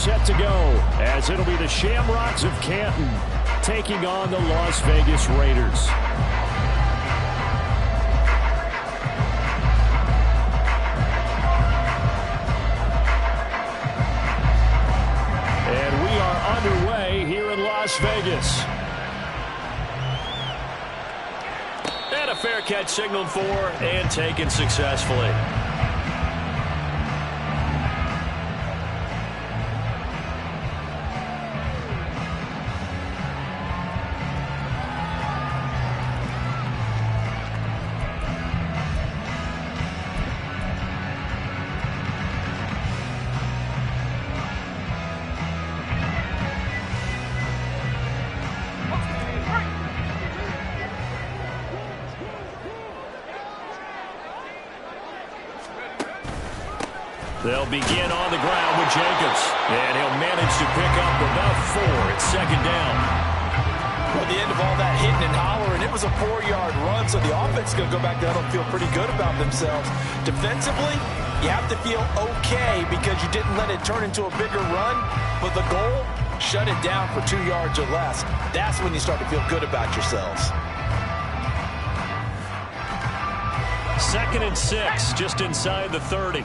set to go as it'll be the Shamrocks of Canton taking on the Las Vegas Raiders. And we are underway here in Las Vegas. And a fair catch signaled for and taken successfully. They'll begin on the ground with Jacobs. And he'll manage to pick up about 4 at second down. Well, the end of all that hitting and hollering, it was a 4-yard run, so the offense is going to go back down and feel pretty good about themselves. Defensively, you have to feel okay because you didn't let it turn into a bigger run, but the goal, shut it down for 2 yards or less. That's when you start to feel good about yourselves. 2nd and 6, just inside the 30.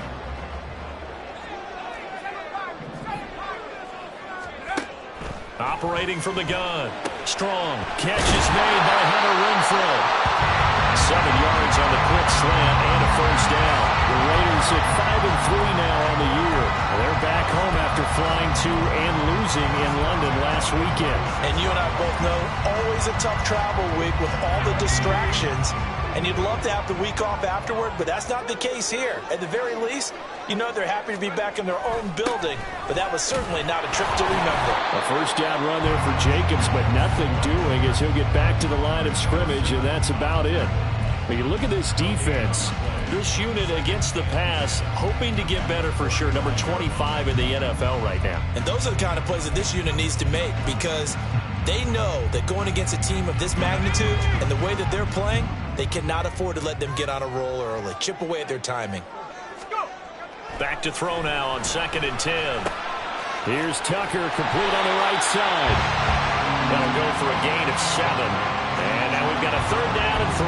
Operating from the gun. Strong. Catch is made by Hunter Renfrow. 7 yards on the quick slant and a first down. The Raiders at 5-3 now on the year. They're back home after flying to and losing in London last weekend. And you and I both know, always a tough travel week with all the distractions. And you'd love to have the week off afterward, but that's not the case here. At the very least, you know they're happy to be back in their own building, but that was certainly not a trip to remember. A first down run there for Jacobs, but nothing doing as he'll get back to the line of scrimmage, and that's about it. When you look at this defense, this unit against the pass, hoping to get better for sure. Number 25 in the NFL right now. And those are the kind of plays that this unit needs to make because they know that going against a team of this magnitude and the way that they're playing, they cannot afford to let them get on a roll early. Chip away at their timing. Back to throw now on 2nd and 10. Here's Tucker, complete on the right side. That'll go for a gain of 7. And now we've got a 3rd down and 3.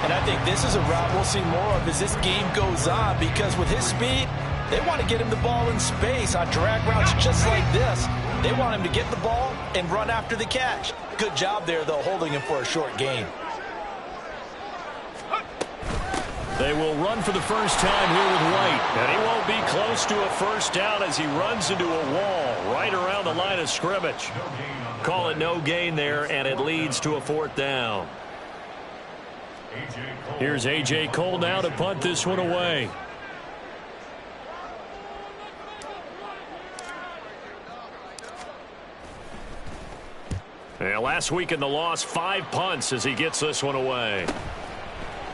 And I think this is a route we'll see more of as this game goes on because with his speed, they want to get him the ball in space on drag routes just like this. They want him to get the ball and run after the catch. Good job there, though, holding him for a short gain. They will run for the first time here with White. And he won't be close to a first down as he runs into a wall right around the line of scrimmage. Call it no gain there, and it leads to a 4th down. Here's A.J. Cole now to punt this one away. And last week in the loss, 5 punts as he gets this one away.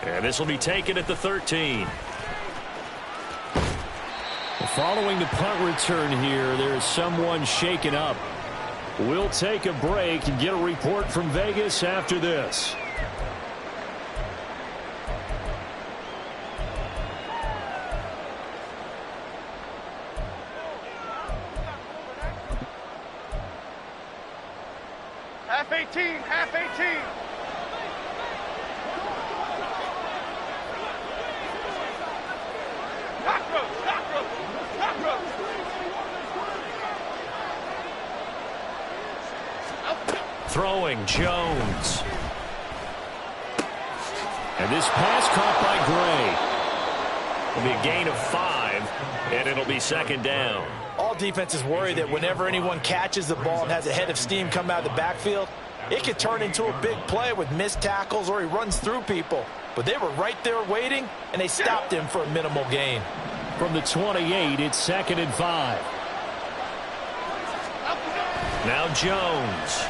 And this will be taken at the 13. Following the punt return here, there is someone shaken up. We'll take a break and get a report from Vegas after this. Half 18, half 18. Throwing Jones. And this pass caught by Gray. It'll be a gain of 5, and it'll be 2nd down. All defenses worry that whenever anyone catches the ball and has a head of steam come out of the backfield, it could turn into a big play with missed tackles or he runs through people. But they were right there waiting, and they stopped him for a minimal gain. From the 28, it's 2nd and 5. Now Jones.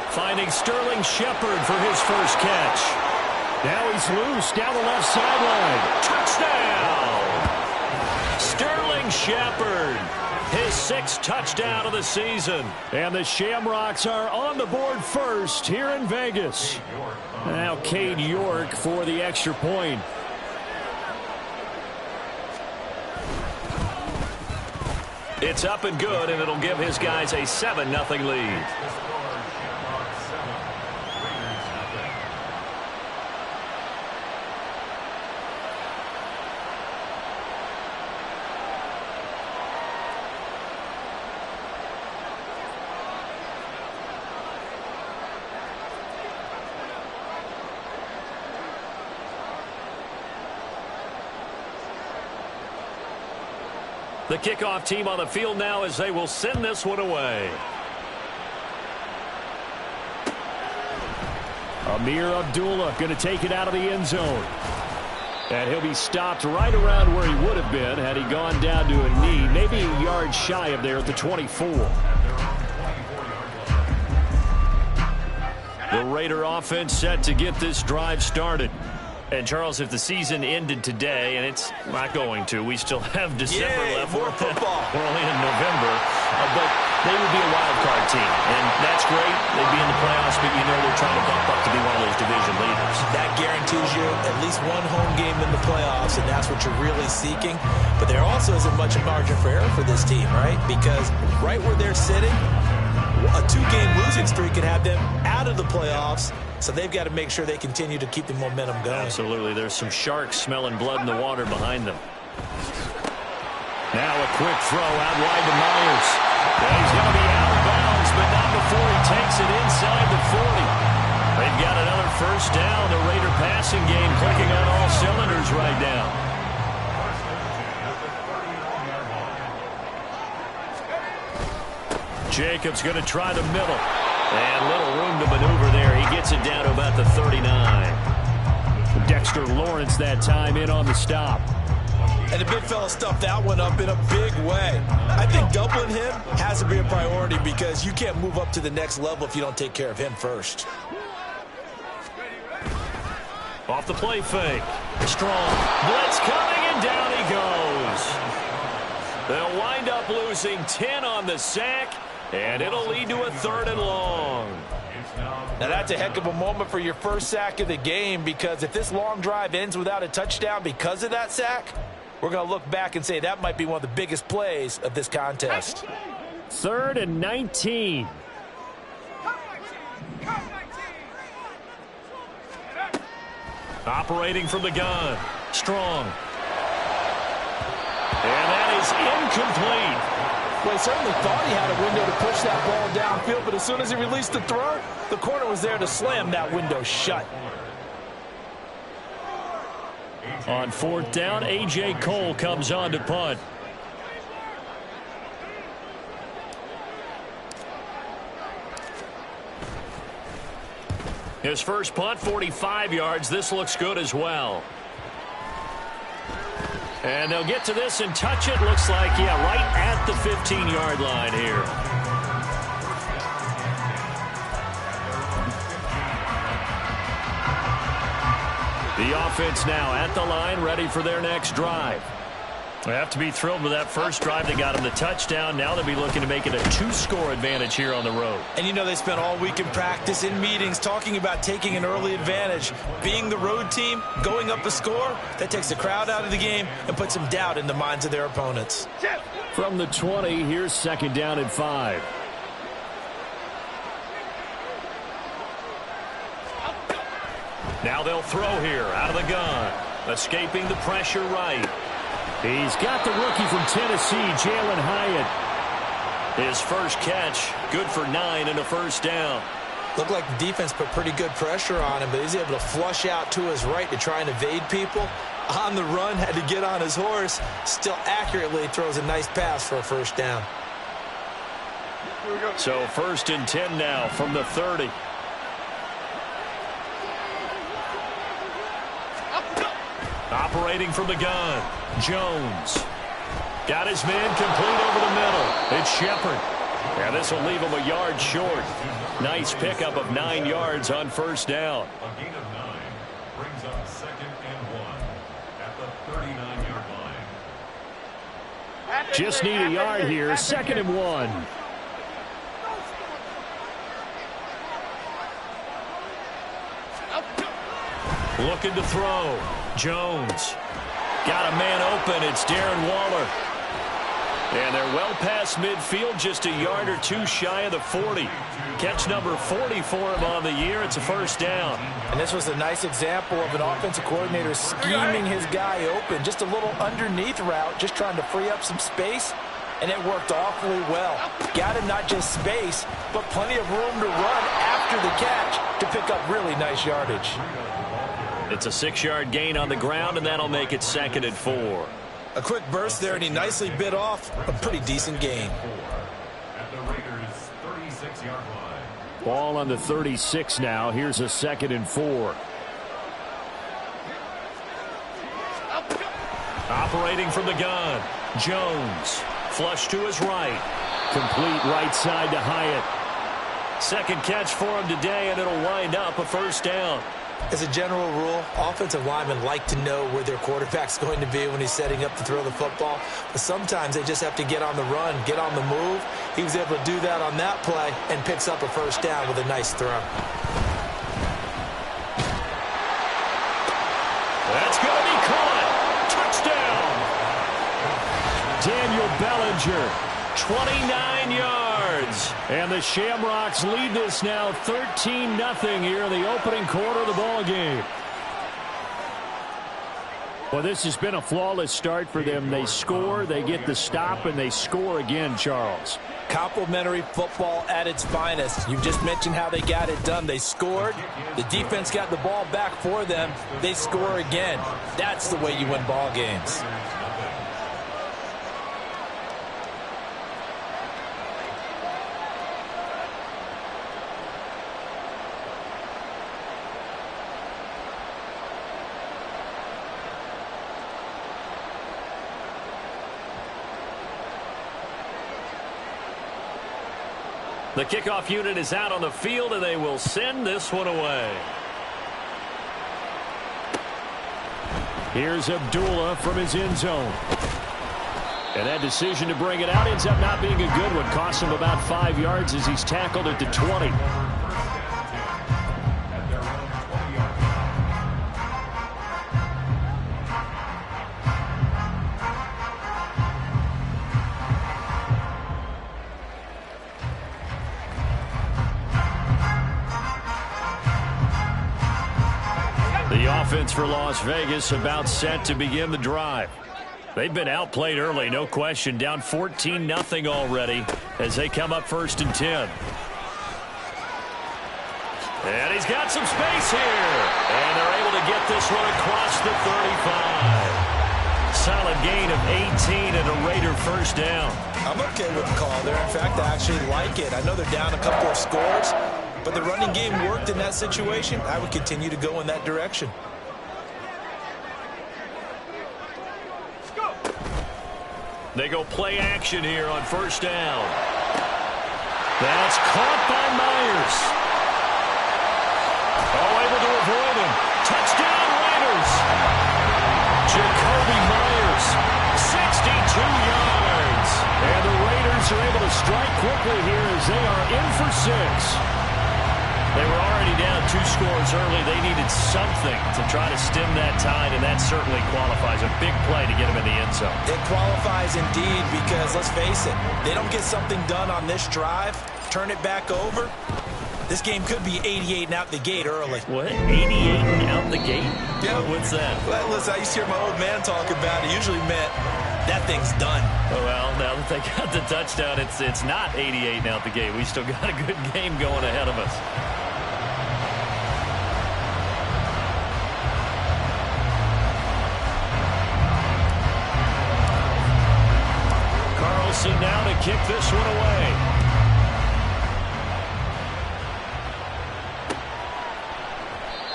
Finding Sterling Shepard for his first catch. Now he's loose down the left sideline. Touchdown! Sterling Shepard. His 6th touchdown of the season. And the Shamrocks are on the board first here in Vegas. Now Cade York for the extra point. It's up and good, and it'll give his guys a 7-0 lead. The kickoff team on the field now as they will send this one away. Amir Abdullah going to take it out of the end zone. And he'll be stopped right around where he would have been had he gone down to a knee, maybe a yard shy of there at the 24. The Raider offense set to get this drive started. And, Charles, if the season ended today, and it's not going to, we still have December left. More football. We're only in November. But they would be a wild card team. And that's great. They'd be in the playoffs, but you know they're trying to bump up to be one of those division leaders. That guarantees you at least one home game in the playoffs, and that's what you're really seeking. But there also isn't much margin for error for this team, right? Because right where they're sitting, a 2-game losing streak could have them out of the playoffs. So they've got to make sure they continue to keep the momentum going. Absolutely. There's some sharks smelling blood in the water behind them. Now a quick throw out wide to Myers. Well, he's going to be out of bounds, but not before he takes it inside the 40. They've got another first down. The Raider passing game clicking on all cylinders right now. Jacobs going to try the middle. And little room to maneuver there. He gets it down to about the 39. Dexter Lawrence that time in on the stop. And the big fella stuffed that one up in a big way. I think doubling him has to be a priority because you can't move up to the next level if you don't take care of him first. Off the play fake. Strong. Blitz coming, and down he goes. They'll wind up losing 10 on the sack. And it'll lead to a 3rd and long. Now that's a heck of a moment for your first sack of the game because if this long drive ends without a touchdown because of that sack, we're going to look back and say that might be one of the biggest plays of this contest. 3rd and 19. Operating from the gun. Strong. And that is incomplete. Well, he certainly thought he had a window to push that ball downfield, but as soon as he released the throw, the corner was there to slam that window shut. On 4th down, A.J. Cole comes on to punt. His first punt, 45 yards. This looks good as well. And they'll get to this and touch it. Looks like, yeah, right at the 15-yard line here. The offense now at the line, ready for their next drive. They have to be thrilled with that first drive. They got him the touchdown. Now they'll be looking to make it a 2-score advantage here on the road. And you know they spent all week in practice, in meetings, talking about taking an early advantage. Being the road team, going up a score, that takes the crowd out of the game and puts some doubt in the minds of their opponents. From the 20, here's 2nd down and 5. Now they'll throw here out of the gun. Escaping the pressure right. He's got the rookie from Tennessee, Jalen Hyatt. His first catch, good for 9 and a first down. Looked like the defense put pretty good pressure on him, but he's able to flush out to his right to try and evade people. On the run, had to get on his horse. Still accurately throws a nice pass for a first down. So 1st and 10 now from the 30. Operating from the gun, Jones. Got his man complete over the middle. It's Shepard. And this will leave him a yard short. Nice pickup of 9 yards on first down. A gain of 9 brings up 2nd and 1 at the 39-yard line. Just need a yard here. 2nd and 1. Looking to throw. Jones. Got a man open. It's Darren Waller. And they're well past midfield, just a yard or two shy of the 40. Catch number 40 for him on the year. It's a first down. And this was a nice example of an offensive coordinator scheming his guy open. Just a little underneath route, just trying to free up some space. And it worked awfully well. Got him not just space, but plenty of room to run after the catch to pick up really nice yardage. It's a 6-yard gain on the ground, and that'll make it 2nd and 4. A quick burst there, and he nicely bit off a pretty decent gain. At the Raiders' 36-yard line. Ball on the 36 now. Here's a 2nd and 4. Operating from the gun. Jones. Flush to his right. Complete right side to Hyatt. Second catch for him today, and it'll wind up a first down. As a general rule, offensive linemen like to know where their quarterback's going to be when he's setting up to throw the football. But sometimes they just have to get on the run, get on the move. He was able to do that on that play and picks up a first down with a nice throw. That's going to be caught. Touchdown. Daniel Bellinger, 29 yards. And the Shamrocks lead this now 13-0 here in the opening quarter of the ball game. Well, this has been a flawless start for them. They score, they get the stop, and they score again, Charles. Complimentary football at its finest. You just mentioned how they got it done. They scored. The defense got the ball back for them. They score again. That's the way you win ball games. The kickoff unit is out on the field, and they will send this one away. Here's Abdullah from his end zone. And that decision to bring it out ends up not being a good one. Costs him about 5 yards as he's tackled at the 20. Offense for Las Vegas about set to begin the drive. They've been outplayed early, no question. Down 14-0 already as they come up 1st and 10. And he's got some space here. And they're able to get this one across the 35. Solid gain of 18 and a Raider first down. I'm okay with the call there. In fact, I actually like it. I know they're down a couple of scores, but the running game worked in that situation. I would continue to go in that direction. They go play action here on first down. That's caught by Myers. Oh, able to avoid him. Touchdown Raiders. Jacoby Myers, 62 yards. And the Raiders are able to strike quickly here as they are in for 6. They were already down 2 scores early. They needed something to try to stem that tide, and that certainly qualifies. A big play to get them in the end zone. It qualifies indeed because, let's face it, they don't get something done on this drive, turn it back over, this game could be 88 and out the gate early. What? 88 and out the gate? Yeah. What's that? Well, listen, I used to hear my old man talk about it. Usually meant that thing's done. Oh, well, now that they got the touchdown, it's not 88 and out the gate. We still got a good game going ahead of us. Carlson now to kick this one away.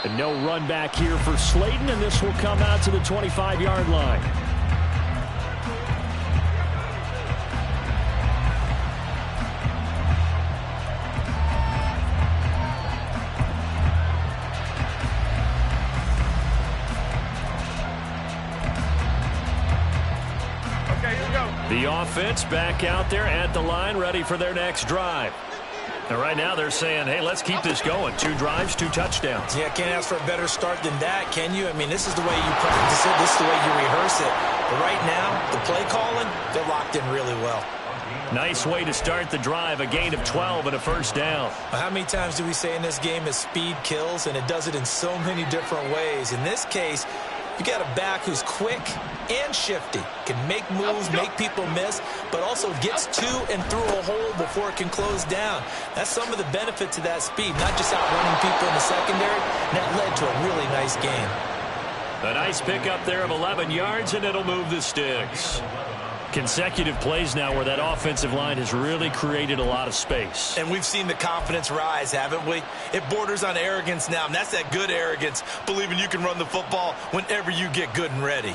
And no run back here for Slayton, and this will come out to the 25-yard line. Okay, here we go. The offense back out there at the line, ready for their next drive. And right now they're saying, hey, let's keep this going. 2 drives, 2 touchdowns. Yeah, can't ask for a better start than that, can you? I mean, this is the way you practice it. This is the way you rehearse it. But right now, the play calling, they're locked in really well. Nice way to start the drive, a gain of 12 and a first down. Well, how many times do we say in this game is speed kills, and it does it in so many different ways. In this case, you got a back who's quick and shifty, can make moves, make people miss, but also gets to and through a hole before it can close down. That's some of the benefits of that speed, not just outrunning people in the secondary, and that led to a really nice game. A nice pickup there of 11 yards, and it'll move the sticks. Consecutive plays now where that offensive line has really created a lot of space. And we've seen the confidence rise, haven't we? It borders on arrogance now, and that's that good arrogance, believing you can run the football whenever you get good and ready.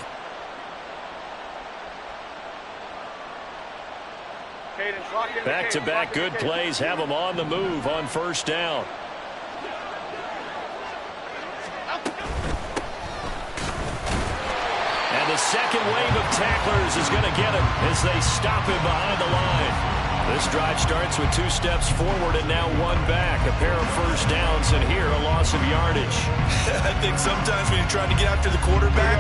Back-to-back good plays have them on the move on first down. And the second wave of tacklers is going to get him as they stop him behind the line. This drive starts with 2 steps forward and now 1 back. A pair of first downs, and here a loss of yardage. I think sometimes when you're trying to get after the quarterback,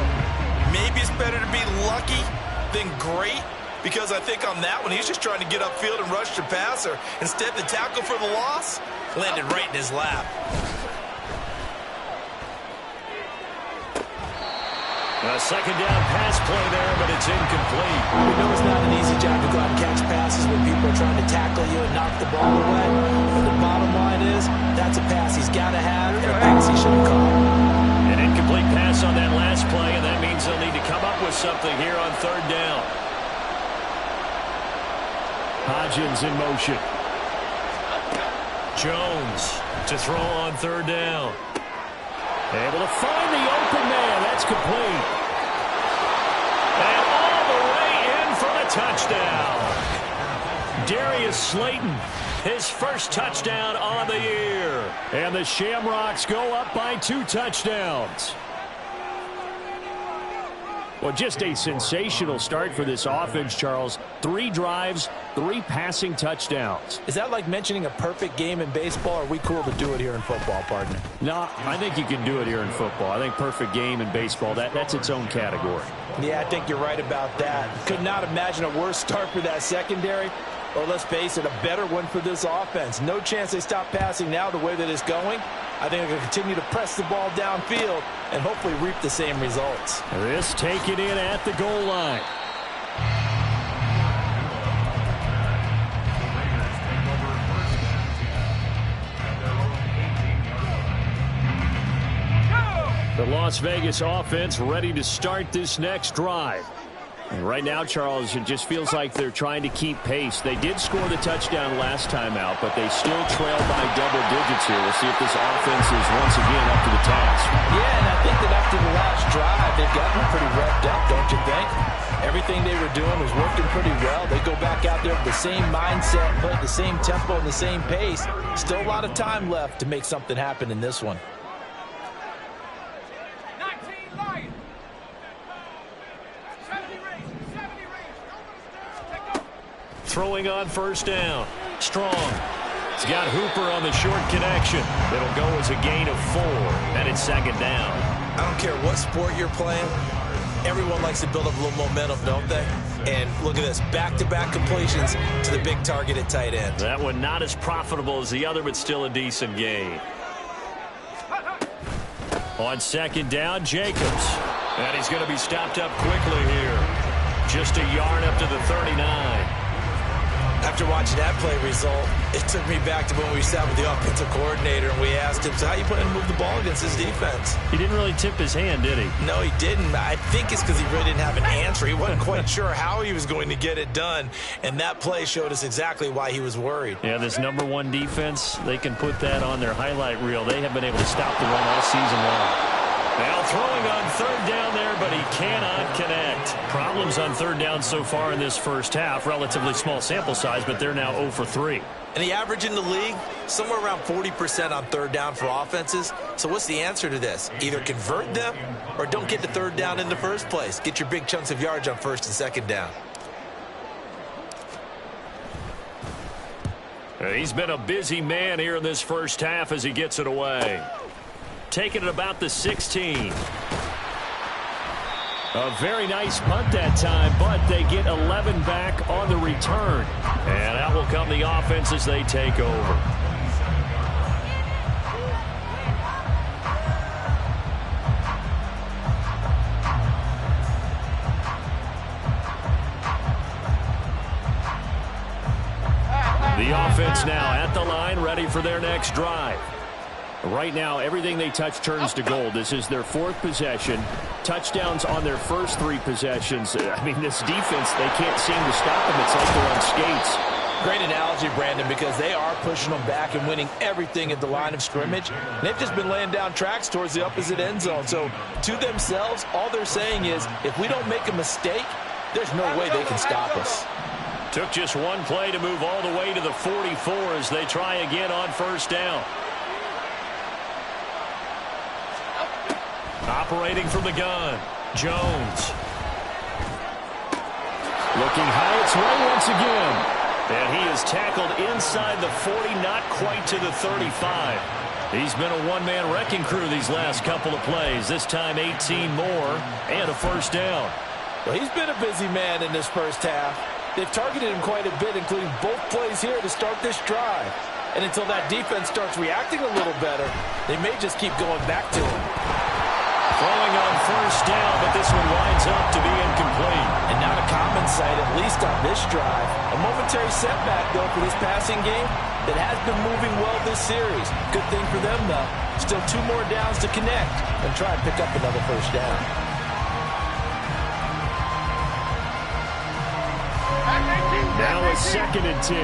maybe it's better to be lucky than great. Because I think on that one, he's just trying to get upfield and rush the passer. Instead, the tackle for the loss landed right in his lap. A second down pass play there, but it's incomplete. We know it's not an easy job to go out and catch passes when people are trying to tackle you and knock the ball away. But the bottom line is, that's a pass he's got to have and a pass he should have caught. An incomplete pass on that last play, and that means they'll need to come up with something here on third down. Hodgins in motion. Jones to throw on third down. Able to find the open man. That's complete. And all the way in for the touchdown. Darius Slayton, his first touchdown on the year. And the Shamrocks go up by 2 touchdowns. Well, just a sensational start for this offense, Charles. 3 drives, 3 passing touchdowns. Is that like mentioning a perfect game in baseball, or are we cool to do it here in football, partner? No, I think you can do it here in football. I think perfect game in baseball, that's its own category. Yeah, I think you're right about that. Could not imagine a worse start for that secondary, or let's face it, a better one for this offense. No chance they stop passing now the way that it's going. I think they're going to continue to press the ball downfield and hopefully reap the same results. This taken in at the goal line. The Las Vegas offense ready to start this next drive. And right now, Charles, it just feels like they're trying to keep pace. They did score the touchdown last time out, but they still trail by double digits here. We'll see if this offense is once again up to the task. Yeah, and I think that after the last drive, they've gotten pretty revved up, don't you think? Everything they were doing was working pretty well. They go back out there with the same mindset, play at the same tempo and the same pace. Still a lot of time left to make something happen in this one. Throwing on first down. Strong. He's got Hooper on the short connection. It'll go as a gain of 4, and it's second down. I don't care what sport you're playing. Everyone likes to build up a little momentum, don't they? And look at this, back-to-back completions to the big target at tight end. That one not as profitable as the other, but still a decent gain. On second down, Jacobs. And he's going to be stopped up quickly here. Just a yard up to the 39. After watching that play result, it took me back to when we sat with the offensive coordinator and we asked him, so how you plan to move the ball against his defense? He didn't really tip his hand, did he? No, he didn't. I think it's because he really didn't have an answer. He wasn't quite sure how he was going to get it done, and that play showed us exactly why he was worried. Yeah, this #1 defense, they can put that on their highlight reel. They have been able to stop the run all season long. Now throwing on third down there, but he cannot connect. Problems on third down so far in this first half. Relatively small sample size, but they're now 0 for 3. And the average in the league, somewhere around 40% on third down for offenses. So what's the answer to this? Either convert them or don't get to third down in the first place. Get your big chunks of yards on first and second down. He's been a busy man here in this first half as he gets it away. Taking it about the 16. A very nice punt that time, but they get 11 back on the return. And out will come the offense as they take over. The offense now at the line, ready for their next drive. Right now, everything they touch turns to gold. This is their 4th possession. Touchdowns on their first 3 possessions. I mean, this defense, they can't seem to stop them. It's like they're on skates. Great analogy, Brandon, because they are pushing them back and winning everything at the line of scrimmage. And they've just been laying down tracks towards the opposite end zone. So, to themselves, all they're saying is, if we don't make a mistake, there's no way they can stop us. Took just one play to move all the way to the 44 as they try again on first down. Operating from the gun, Jones. Looking high its way once again. And he is tackled inside the 40, not quite to the 35. He's been a one-man wrecking crew these last couple of plays. This time 18 more and a first down. Well, he's been a busy man in this first half. They've targeted him quite a bit, including both plays here to start this drive. And until that defense starts reacting a little better, they may just keep going back to him. Throwing on first down, but this one winds up to be incomplete. And not a common sight, at least on this drive. A momentary setback, though, for this passing game that has been moving well this series. Good thing for them, though. Still 2 more downs to connect and try and pick up another first down. Now a 2nd and 10.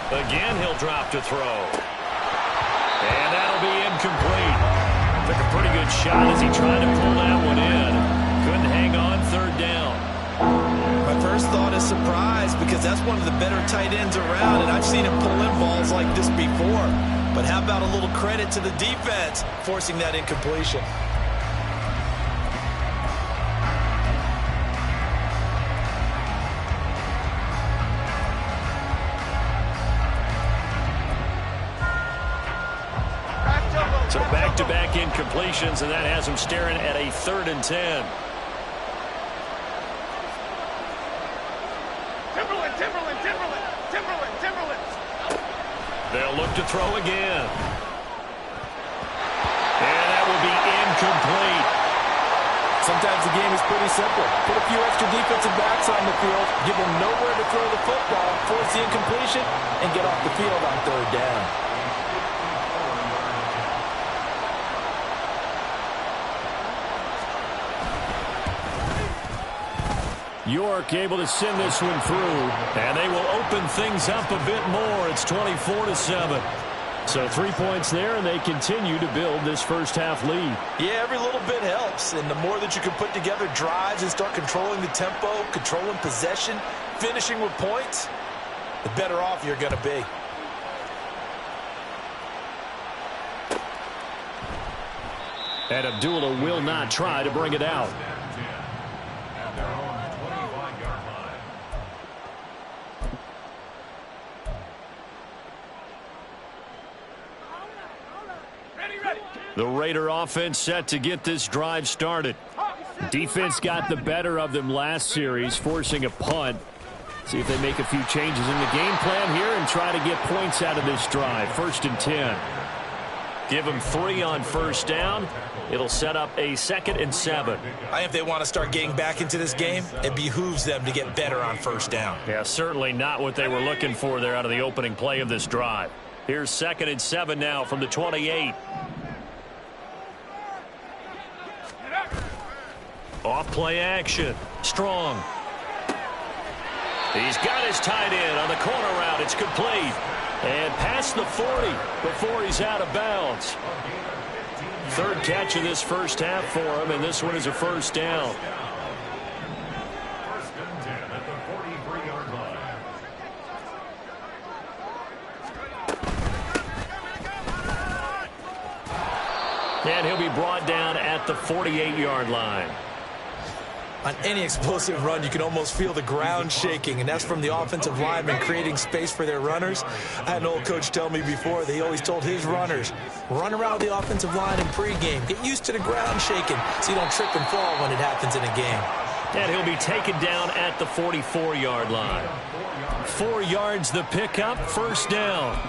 Again, he'll drop to throw. And that'll be incomplete. Took a pretty good shot as he tried to pull that one in. Couldn't hang on 3rd down. My first thought is surprise because that's one of the better tight ends around, and I've seen him pull in balls like this before. But how about a little credit to the defense forcing that incompletion? So back-to-back incompletions, and that has him staring at a 3rd and 10. Timberland. They'll look to throw again. And that will be incomplete. Sometimes the game is pretty simple. Put a few extra defensive backs on the field, give them nowhere to throw the football, force the incompletion, and get off the field on 3rd down. York able to send this one through, and they will open things up a bit more. It's 24-7. So 3 points there, and they continue to build this first half lead. Yeah, every little bit helps, and the more that you can put together drives and start controlling the tempo, controlling possession, finishing with points, the better off you're going to be. And Abdullah will not try to bring it out. The Raider offense set to get this drive started. Defense got the better of them last series, forcing a punt. See if they make a few changes in the game plan here and try to get points out of this drive. 1st and 10. Give them 3 on first down. It'll set up a 2nd and 7. I think if they want to start getting back into this game, it behooves them to get better on first down. Yeah, certainly not what they were looking for there out of the opening play of this drive. Here's 2nd and 7 now from the 28. Off play action. Strong. He's got his tight end on the corner route. It's complete. And past the 40 before he's out of bounds. 3rd catch of this first half for him, and this one is a first down. 1st and 10 at the 43-yard line. And he'll be brought down at the 48-yard line. On any explosive run, you can almost feel the ground shaking, and that's from the offensive linemen creating space for their runners. I had an old coach tell me before, they always told his runners, run around the offensive line in pregame. Get used to the ground shaking so you don't trip and fall when it happens in a game. And he'll be taken down at the 44-yard line. 4 yards the pickup, first down.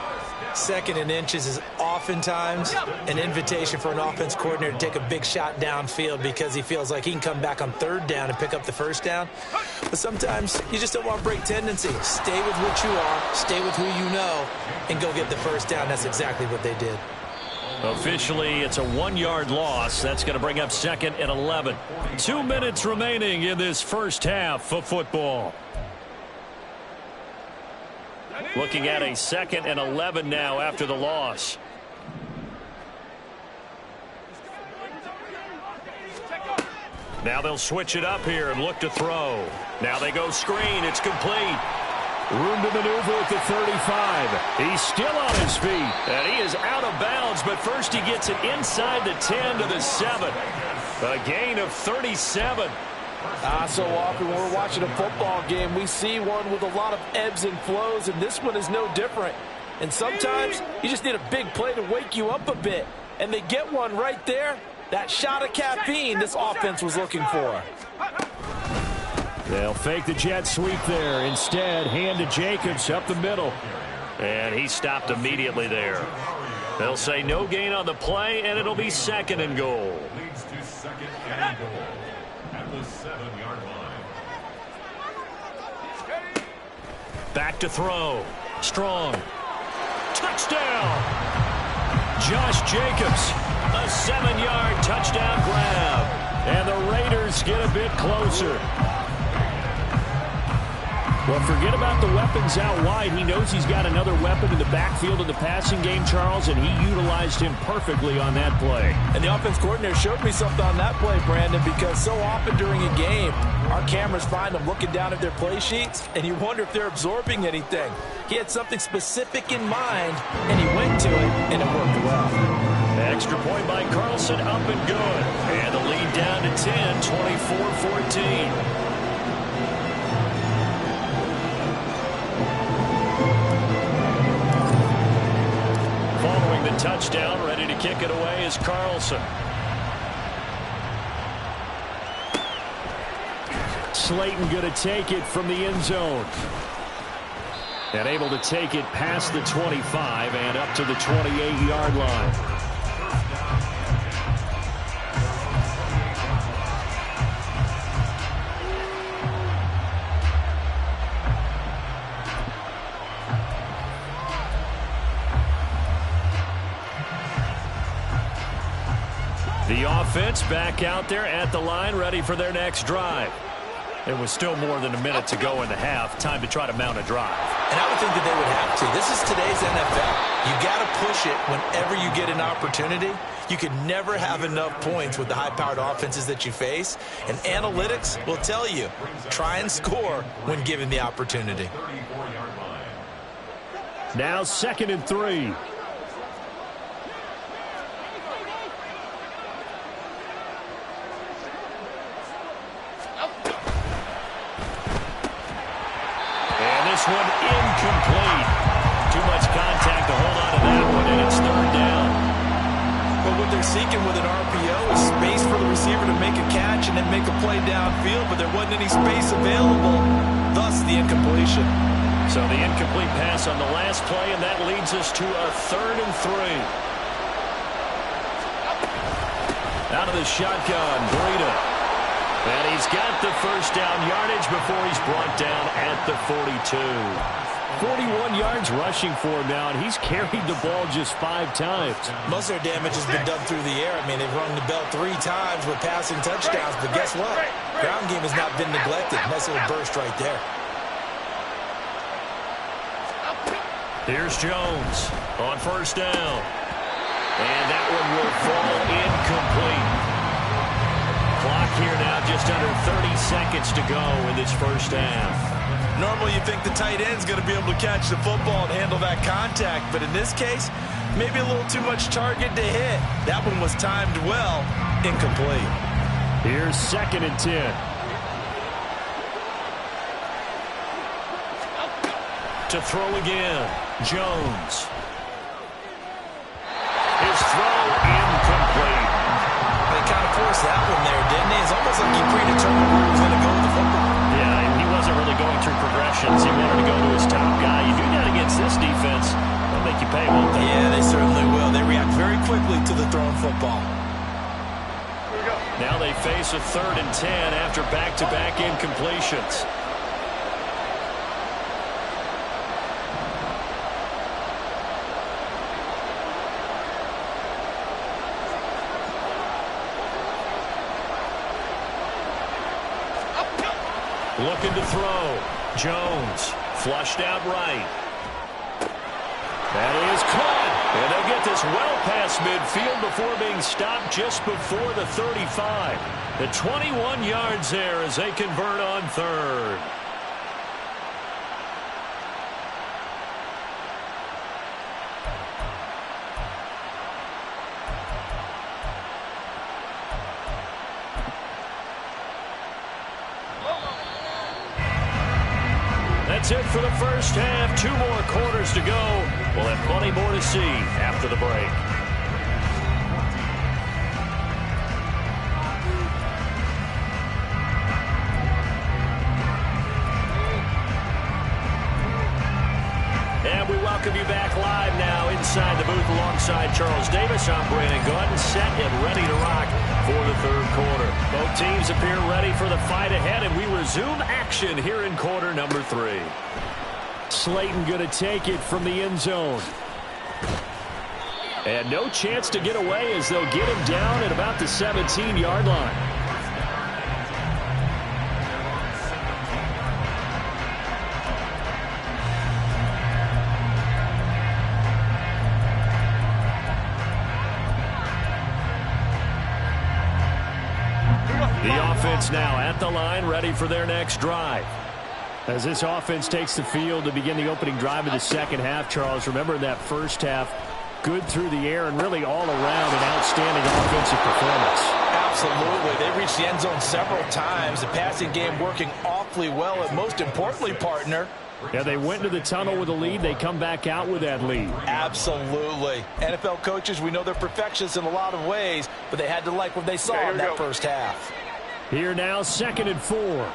2nd and inches is oftentimes an invitation for an offense coordinator to take a big shot downfield because he feels like he can come back on 3rd down and pick up the first down. But sometimes you just don't want to break tendency. Stay with what you are, stay with who you know, and go get the first down. That's exactly what they did. Officially, it's a 1-yard loss. That's going to bring up 2nd and 11. 2 minutes remaining in this first half of football. Looking at a 2nd and 11 now after the loss. Now they'll switch it up here and look to throw. Now they go screen. It's complete. Room to maneuver at the 35. He's still on his feet. And he is out of bounds, but first he gets it inside the 10 to the 7. A gain of 37. So often when we're watching a football game, we see one with a lot of ebbs and flows, and this one is no different. And sometimes you just need a big play to wake you up a bit. And they get one right there. That shot of caffeine this offense was looking for. They'll fake the jet sweep there. Instead, hand to Jacobs up the middle. And he stopped immediately there. They'll say no gain on the play, and it'll be 2nd and goal. Leads to 2nd and goal at the 7-yard line. Back to throw. Strong. Touchdown! Josh Jacobs. A 7-yard touchdown grab. And the Raiders get a bit closer. Well, forget about the weapons out wide. He knows he's got another weapon in the backfield in the passing game, Charles, and he utilized him perfectly on that play. And the offense coordinator showed me something on that play, Brandon, because so often during a game, our cameras find them looking down at their play sheets, and you wonder if they're absorbing anything. He had something specific in mind, and he went to it, and it worked well. Extra point by Carlson, up and good. And the lead down to 10, 24-14. Following the touchdown, ready to kick it away is Carlson. Slayton going to take it from the end zone. And able to take it past the 25 and up to the 28-yard line. The offense back out there at the line, ready for their next drive. It was still more than a minute to go in the half. Time to try to mount a drive. And I would think that they would have to. This is today's NFL. You got to push it whenever you get an opportunity. You can never have enough points with the high-powered offenses that you face. And analytics will tell you, try and score when given the opportunity. Now 2nd and 3. This one incomplete. Too much contact to hold on to that one, and it's 3rd down. But what they're seeking with an RPO is space for the receiver to make a catch and then make a play downfield, but there wasn't any space available, thus the incompletion. So the incomplete pass on the last play, and that leads us to a 3rd and 3. Out of the shotgun, Breida. And he's got the first down yardage before he's brought down at the 42. 41 yards rushing for him now, and he's carried the ball just 5 times. Most of their damage has been done through the air. I mean, they've rung the bell 3 times with passing touchdowns, but guess what? Ground game has not been neglected. Nice little burst right there. Here's Jones on first down. And that one will fall incomplete. Clock here now, just under 30 seconds to go in this first half. Normally you think the tight end's going to be able to catch the football and handle that contact, but in this case, maybe a little too much target to hit. That one was timed well, incomplete. Here's 2nd and 10. To throw again, Jones. His throw incomplete. They kind of forced that one there, didn't they? It's almost like he predetermined where he was going to go with the football. Yeah, he wasn't really going through progressions. He wanted to go to his top guy. You do that against this defense, they'll make you pay, won't they? Yeah, they certainly will. They react very quickly to the thrown football. Now they face a 3rd and 10 after back-to-back incompletions. Looking to throw. Jones flushed out right. That is caught. And they'll get this well past midfield before being stopped just before the 35. The 21 yards there as they convert on 3rd. That's it for the first half. 2 more quarters to go. We'll have plenty more to see after the break. And we welcome you back live now inside the booth alongside Charles Davis. I'm Brandon Gordon, set and ready to rock for the 3rd quarter. Both teams appear ready for the fight ahead, and we resume action here in quarter number 3. Slayton going to take it from the end zone. And no chance to get away as they'll get him down at about the 17-yard line. The offense now at the line, ready for their next drive. As this offense takes the field to begin the opening drive of the second half, Charles, remember in that first half, good through the air and really all around an outstanding offensive performance. Absolutely. They reached the end zone several times. The passing game working awfully well, and most importantly, partner. Yeah, they went into the tunnel with a lead. They come back out with that lead. Absolutely. NFL coaches, we know they're perfectionists in a lot of ways, but they had to like what they saw in that first half. Here now, 2nd and 4.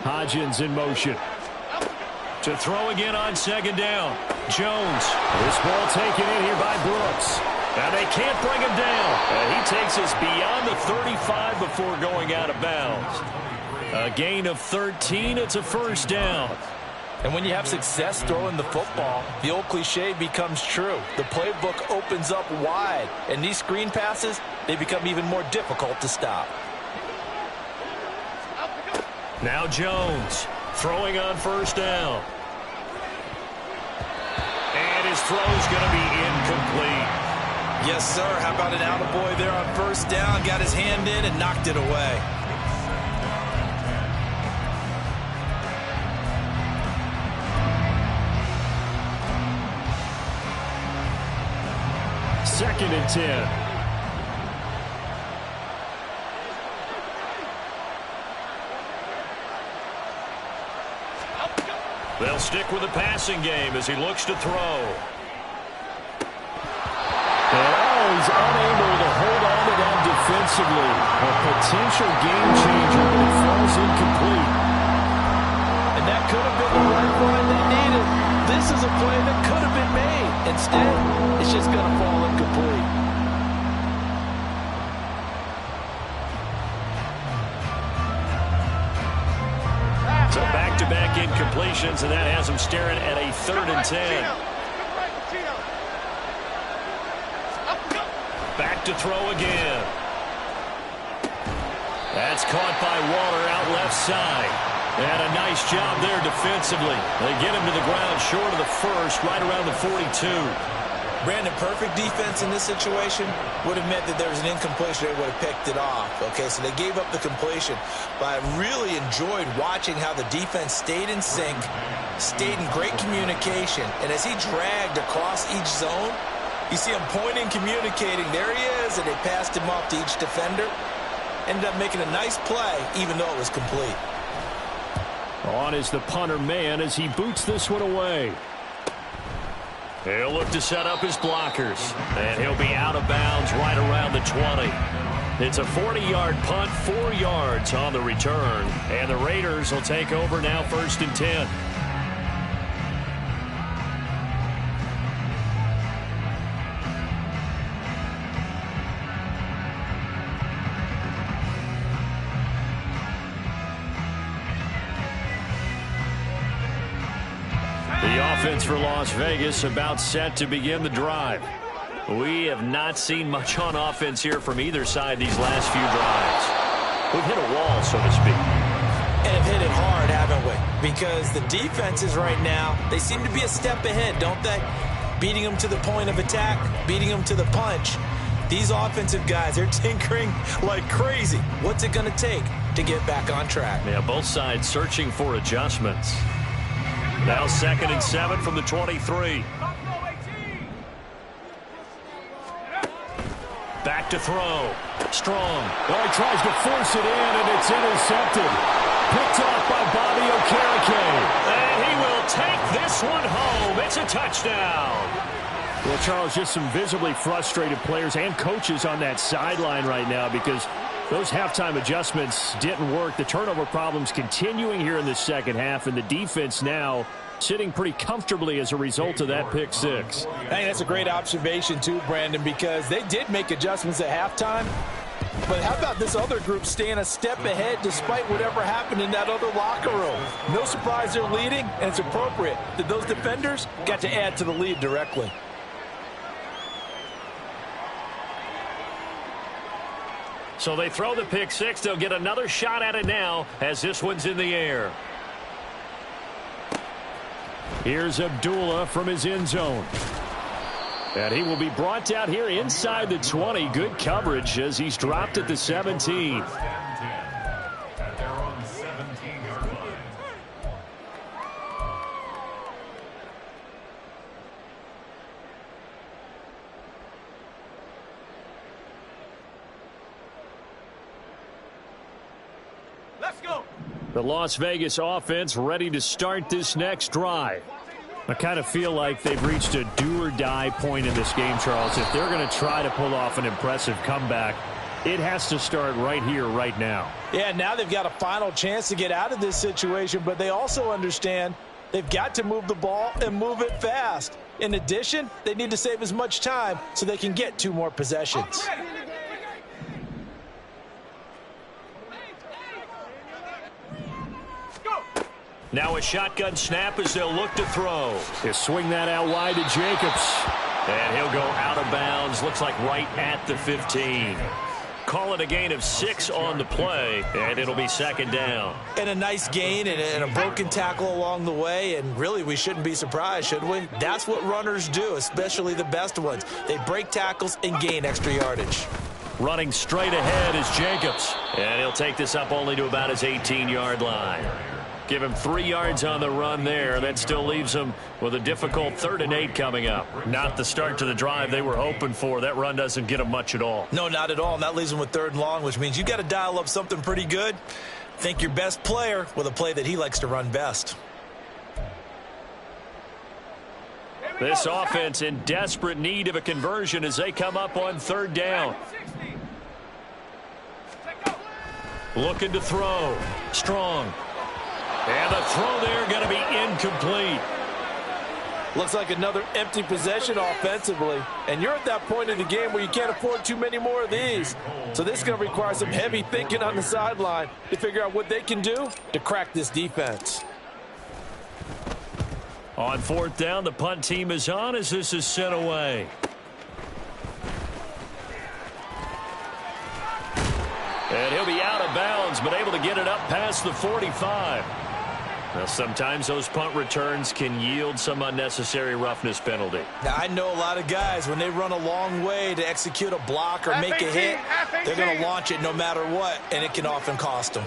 Hodgins in motion. To throw again on 2nd down. Jones. This ball taken in here by Brooks. And they can't bring him down. And he takes us beyond the 35 before going out of bounds. A gain of 13. It's a 1st down. And when you have success throwing the football, the old cliche becomes true. The playbook opens up wide. And these screen passes, they become even more difficult to stop. Now Jones throwing on 1st down. And his throw's going to be incomplete. Yes, sir. How about an attaboy there on 1st down? Got his hand in and knocked it away. Second and 10. They'll stick with the passing game as he looks to throw. And he's unable to hold on to that defensively. A potential game changer, but it falls incomplete. And that could have been the lifeline they needed. This is a play that could have been made. Instead, it's just going to fall incomplete. So back-to-back incompletions, and that has him staring at a 3rd and 10. Back to throw again. That's caught by Waller out left side. And a nice job there defensively. They get him to the ground short of the 1st, right around the 42. Brandon, perfect defense in this situation would have meant that there was an incompletion. They would have picked it off. Okay, so they gave up the completion. But I really enjoyed watching how the defense stayed in sync, stayed in great communication. And as he dragged across each zone, You see him pointing, communicating. There he is, and they passed him off to each defender. Ended up making a nice play, even though it was complete. On is the punter man as he boots this one away. He'll look to set up his blockers. And he'll be out of bounds right around the 20. It's a 40-yard punt, 4 yards on the return. And the Raiders will take over now 1st and 10. The offense for Las Vegas about set to begin the drive. We have not seen much on offense here from either side these last few drives. We've hit a wall, so to speak. And have hit it hard, haven't we? Because the defenses right now, they seem to be a step ahead, don't they? Beating them to the point of attack, beating them to the punch. These offensive guys, they're tinkering like crazy. What's it going to take to get back on track? Yeah, both sides searching for adjustments. Now 2nd and 7 from the 23. Back to throw. Strong. Well, he tries to force it in, and it's intercepted. Picked off by Bobby Okereke. And he will take this one home. It's a touchdown. Well, Charles, just some visibly frustrated players and coaches on that sideline right now because those halftime adjustments didn't work. The turnover problems continuing here in the second half, and the defense now sitting pretty comfortably as a result of that pick six. Hey, that's a great observation too, Brandon, because they did make adjustments at halftime. But how about this other group staying a step ahead despite whatever happened in that other locker room? No surprise they're leading, and it's appropriate that those defenders got to add to the lead directly. So they throw the pick six. They'll get another shot at it now as this one's in the air. Here's Abdullah from his end zone. And he will be brought down here inside the 20. Good coverage as he's dropped at the 17. Let's go. The Las Vegas offense ready to start this next drive. I kind of feel like they've reached a do-or-die point in this game, Charles. If they're going to try to pull off an impressive comeback, it has to start right here, right now. Yeah, now they've got a final chance to get out of this situation, but they also understand they've got to move the ball and move it fast. In addition, they need to save as much time so they can get 2 more possessions. Now a shotgun snap as they'll look to throw. He'll swing that out wide to Jacobs. And he'll go out of bounds. Looks like right at the 15. Call it a gain of 6 on the play, and it'll be 2nd down. And a nice gain and a broken tackle along the way, and really we shouldn't be surprised, should we? That's what runners do, especially the best ones. They break tackles and gain extra yardage. Running straight ahead is Jacobs. And he'll take this up only to about his 18-yard line. Give him 3 yards on the run there. That still leaves him with a difficult 3rd and 8 coming up. Not the start to the drive they were hoping for. That run doesn't get them much at all. No, not at all. And that leaves them with 3rd and long, which means you got to dial up something pretty good. Think your best player with a play that he likes to run best. This offense in desperate need of a conversion as they come up on 3rd down. Looking to throw. Strong. And the throw there going to be incomplete. Looks like another empty possession offensively. And you're at that point in the game where you can't afford too many more of these. So this is going to require some heavy thinking on the sideline to figure out what they can do to crack this defense. On 4th down, the punt team is on as this is sent away. And he'll be out of bounds, but able to get it up past the 45. Now, sometimes those punt returns can yield some unnecessary roughness penalty. Now, I know a lot of guys, when they run a long way to execute a block or make a hit, they're going to launch it no matter what, and it can often cost them.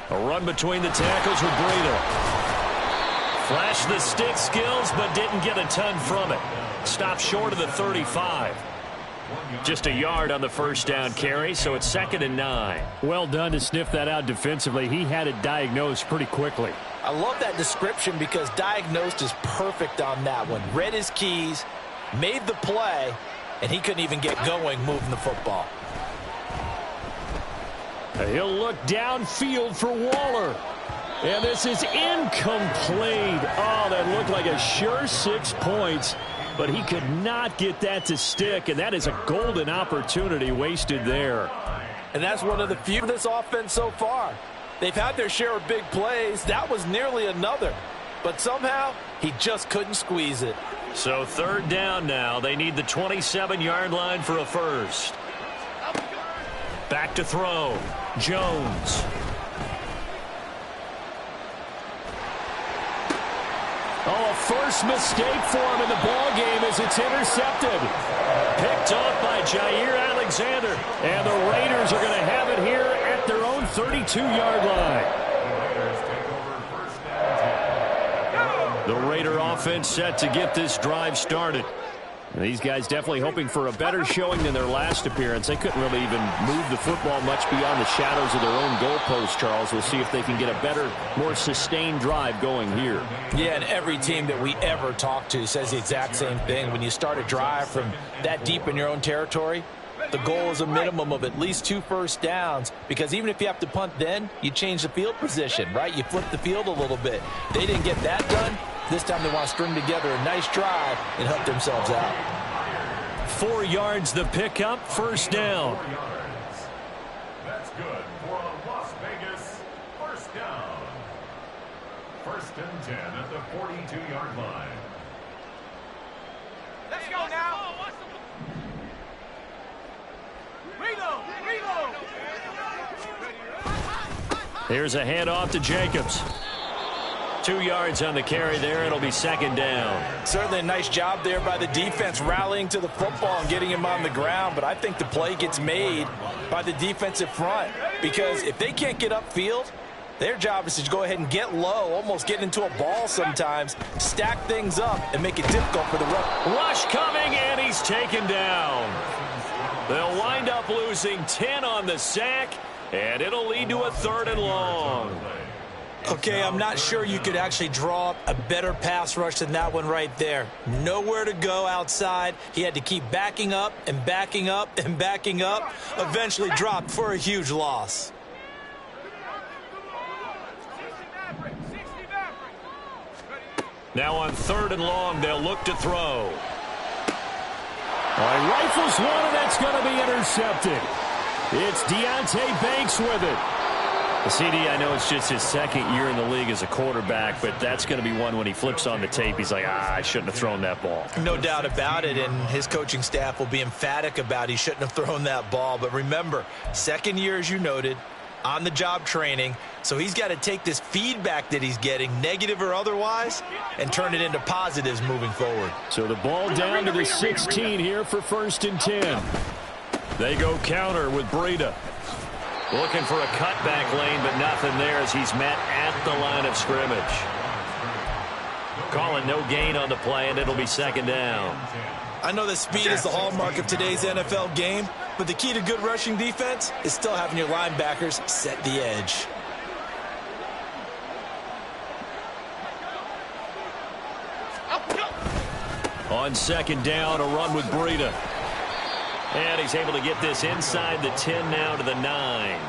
A run between the tackles with Breida. Flashed the stick skills, but didn't get a ton from it. Stopped short of the 35. Just a yard on the first down carry, so it's 2nd and 9. Well done to sniff that out defensively. He had it diagnosed pretty quickly. I love that description because diagnosed is perfect on that one. Read his keys, made the play, and he couldn't even get going moving the football. He'll look downfield for Waller. And this is incomplete. Oh, that looked like a sure 6 points. But he could not get that to stick, and that is a golden opportunity wasted there. And that's one of the few of this offense so far. They've had their share of big plays. That was nearly another. But somehow, he just couldn't squeeze it. So 3rd down now. They need the 27-yard line for a first. Back to throw. Jones. Oh, a first mistake for him in the ball game as it's intercepted. Picked off by Jair Alexander. And the Raiders are going to have it here at their own 32-yard line. The Raider offense set to get this drive started. These guys definitely hoping for a better showing than their last appearance. They couldn't really even move the football much beyond the shadows of their own goalpost, Charles. We'll see if they can get a better, more sustained drive going here. Yeah, and every team that we ever talk to says the exact same thing. When you start a drive from that deep in your own territory, the goal is a minimum of at least 2 first downs, because even if you have to punt then, you change the field position, right? You flip the field a little bit. They didn't get that done. This time they want to string together a nice drive and help themselves out. 4 yards the pickup, first down. That's good for a Las Vegas first down. 1st and 10 at the 42-yard line. Let's go now. Reload. Reload. Here's a handoff to Jacobs. 2 yards on the carry there. It'll be 2nd down. Certainly a nice job there by the defense rallying to the football and getting him on the ground, but I think the play gets made by the defensive front, because if they can't get upfield, their job is to go ahead and get low, almost get into a ball sometimes, stack things up, and make it difficult for the run. Rush coming, and he's taken down. They'll wind up losing 10 on the sack, and it'll lead to a 3rd and long. Okay, I'm not sure you could actually draw up a better pass rush than that one right there. Nowhere to go outside. He had to keep backing up and backing up and backing up. Eventually dropped for a huge loss. Now on 3rd and long, they'll look to throw. All right, rifles one, and that's going to be intercepted. It's Deonte Banks with it. CD, I know it's just his 2nd year in the league as a quarterback, but that's going to be one when he flips on the tape, he's like, I shouldn't have thrown that ball. No doubt about it, and his coaching staff will be emphatic about he shouldn't have thrown that ball. But remember, 2nd year, as you noted, on-the-job training, so he's got to take this feedback that he's getting, negative or otherwise, and turn it into positives moving forward. So the ball down to the 16 here for 1st and 10. They go counter with Breida. Looking for a cutback lane, but nothing there as he's met at the line of scrimmage. Calling no gain on the play, and it'll be 2nd down. I know that speed is the hallmark of today's NFL game, but the key to good rushing defense is still having your linebackers set the edge. On 2nd down, a run with Breida. And he's able to get this inside the 10 now to the 9.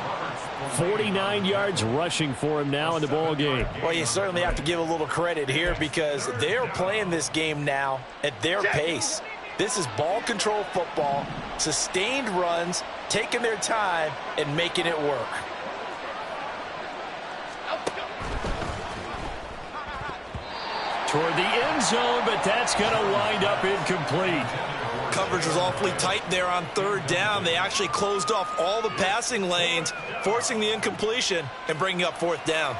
49 yards rushing for him now in the ball game. Well, you certainly have to give a little credit here because they're playing this game now at their pace. This is ball control football, sustained runs, taking their time, and making it work. Toward the end zone, but that's going to wind up incomplete. Coverage was awfully tight there on 3rd down. They actually closed off all the passing lanes, forcing the incompletion and bringing up 4th down.